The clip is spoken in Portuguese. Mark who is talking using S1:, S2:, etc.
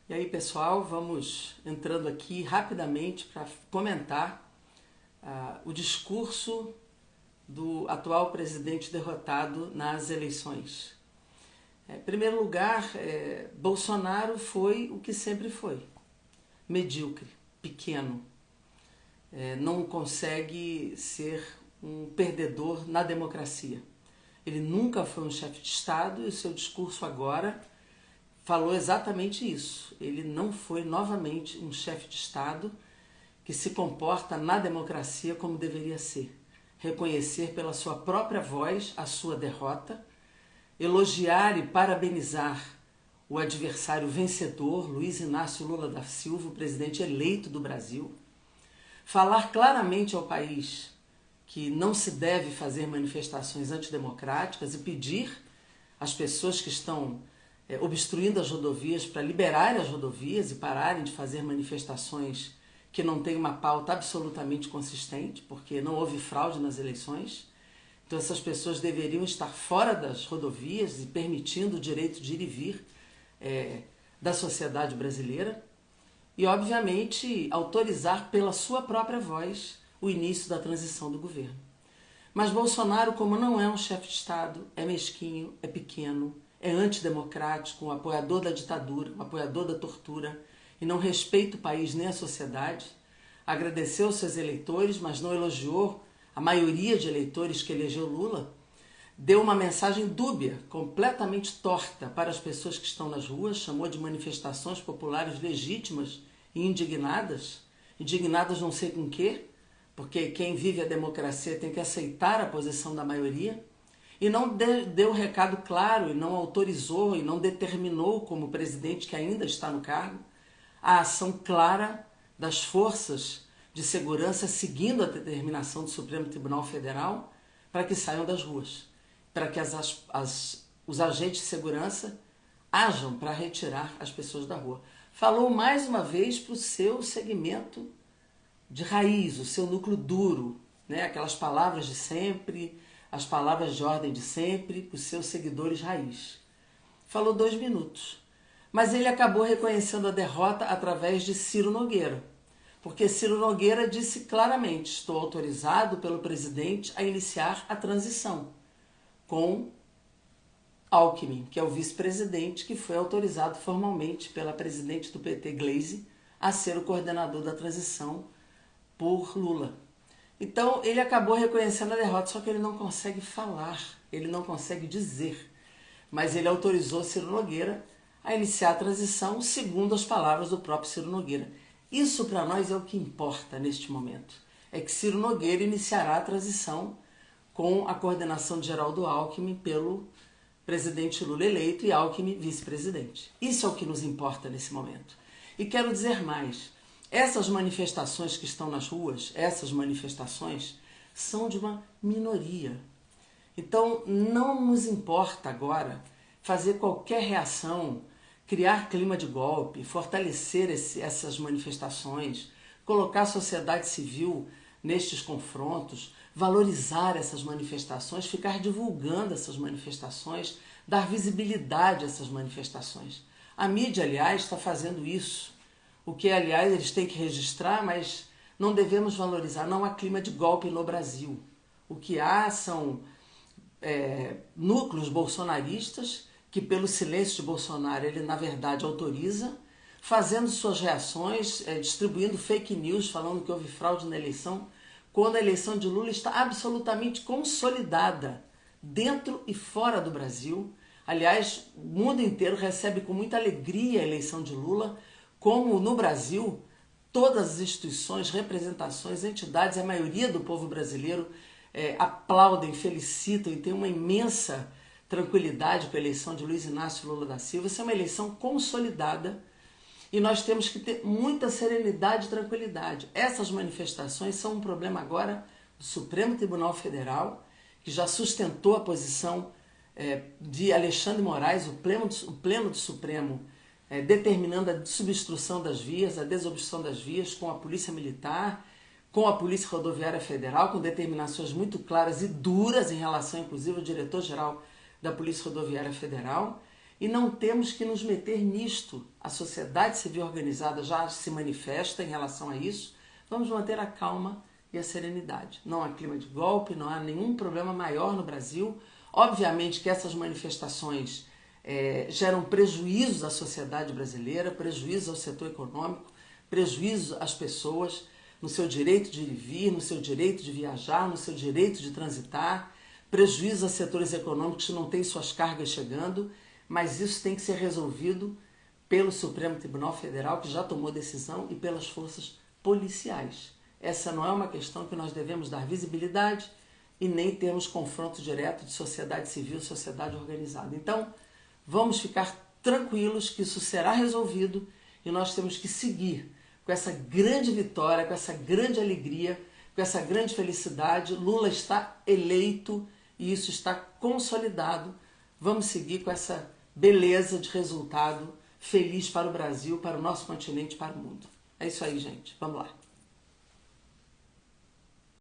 S1: E aí, pessoal, vamos entrando aqui rapidamente para comentar o discurso do atual presidente derrotado nas eleições. Em primeiro lugar, Bolsonaro foi o que sempre foi, medíocre, pequeno, não consegue ser um perdedor na democracia. Ele nunca foi um chefe de Estado e o seu discurso agora falou exatamente isso. Ele não foi novamente um chefe de Estado que se comporta na democracia como deveria ser. Reconhecer pela sua própria voz a sua derrota, elogiar e parabenizar o adversário vencedor, Luiz Inácio Lula da Silva, o presidente eleito do Brasil, falar claramente ao país que não se deve fazer manifestações antidemocráticas e pedir às pessoas que estão obstruindo as rodovias para liberarem as rodovias e pararem de fazer manifestações que não têm uma pauta absolutamente consistente, porque não houve fraude nas eleições. Então essas pessoas deveriam estar fora das rodovias e permitindo o direito de ir e vir da sociedade brasileira. E, obviamente, autorizar pela sua própria voz o início da transição do governo. Mas Bolsonaro, como não é um chefe de Estado, é mesquinho, é pequeno, é antidemocrático, um apoiador da ditadura, um apoiador da tortura, e não respeita o país nem a sociedade, agradeceu aos seus eleitores, mas não elogiou a maioria de eleitores que elegeu Lula, deu uma mensagem dúbia, completamente torta para as pessoas que estão nas ruas, chamou de manifestações populares legítimas e indignadas não sei com quê, porque quem vive a democracia tem que aceitar a posição da maioria, e não deu recado claro, e não autorizou, e não determinou, como presidente que ainda está no cargo, a ação clara das forças de segurança seguindo a determinação do Supremo Tribunal Federal para que saiam das ruas, para que os agentes de segurança ajam para retirar as pessoas da rua. Falou mais uma vez para o seu segmento de raiz, o seu núcleo duro, né? Aquelas palavras de sempre, as palavras de ordem de sempre, para os seus seguidores raiz. Falou 2 minutos, mas ele acabou reconhecendo a derrota através de Ciro Nogueira, porque Ciro Nogueira disse claramente: estou autorizado pelo presidente a iniciar a transição com Alckmin, que é o vice-presidente, que foi autorizado formalmente pela presidente do PT, Gleisi, a ser o coordenador da transição por Lula. Então ele acabou reconhecendo a derrota, só que ele não consegue falar, ele não consegue dizer, mas ele autorizou Ciro Nogueira a iniciar a transição segundo as palavras do próprio Ciro Nogueira. Isso para nós é o que importa neste momento, é que Ciro Nogueira iniciará a transição com a coordenação de Geraldo Alckmin pelo presidente Lula eleito e Alckmin vice-presidente. Isso é o que nos importa nesse momento. E quero dizer mais, essas manifestações que estão nas ruas, essas manifestações são de uma minoria. Então não nos importa agora fazer qualquer reação, criar clima de golpe, fortalecer essas manifestações, colocar a sociedade civil nestes confrontos, valorizar essas manifestações, ficar divulgando essas manifestações, dar visibilidade a essas manifestações. A mídia, aliás, está fazendo isso, o que, aliás, eles têm que registrar, mas não devemos valorizar. Não há clima de golpe no Brasil. O que há são núcleos bolsonaristas que, pelo silêncio de Bolsonaro, ele, na verdade, autoriza, fazendo suas reações, distribuindo fake news, falando que houve fraude na eleição, quando a eleição de Lula está absolutamente consolidada, dentro e fora do Brasil. Aliás, o mundo inteiro recebe com muita alegria a eleição de Lula, como no Brasil, todas as instituições, representações, entidades, a maioria do povo brasileiro aplaudem, felicitam e tem uma imensa tranquilidade com a eleição de Luiz Inácio Lula da Silva. Essa é uma eleição consolidada e nós temos que ter muita serenidade e tranquilidade. Essas manifestações são um problema agora do Supremo Tribunal Federal, que já sustentou a posição de Alexandre Moraes, o pleno do Supremo, determinando a substrução das vias, a desobstrução das vias com a Polícia Militar, com a Polícia Rodoviária Federal, com determinações muito claras e duras em relação, inclusive, ao diretor-geral da Polícia Rodoviária Federal. e não temos que nos meter nisto. A sociedade civil organizada já se manifesta em relação a isso. Vamos manter a calma e a serenidade. Não há clima de golpe, não há nenhum problema maior no Brasil. Obviamente que essas manifestações geram prejuízos à sociedade brasileira, prejuízos ao setor econômico, prejuízo às pessoas no seu direito de ir e vir, no seu direito de viajar, no seu direito de transitar, prejuízo a setores econômicos que não têm suas cargas chegando, mas isso tem que ser resolvido pelo Supremo Tribunal Federal, que já tomou decisão, e pelas forças policiais. Essa não é uma questão que nós devemos dar visibilidade e nem termos confronto direto de sociedade civil e sociedade organizada. Então, vamos ficar tranquilos que isso será resolvido e nós temos que seguir com essa grande vitória, com essa grande alegria, com essa grande felicidade. Lula está eleito e isso está consolidado. Vamos seguir com essa beleza de resultado feliz para o Brasil, para o nosso continente, para o mundo. É isso aí, gente. Vamos lá.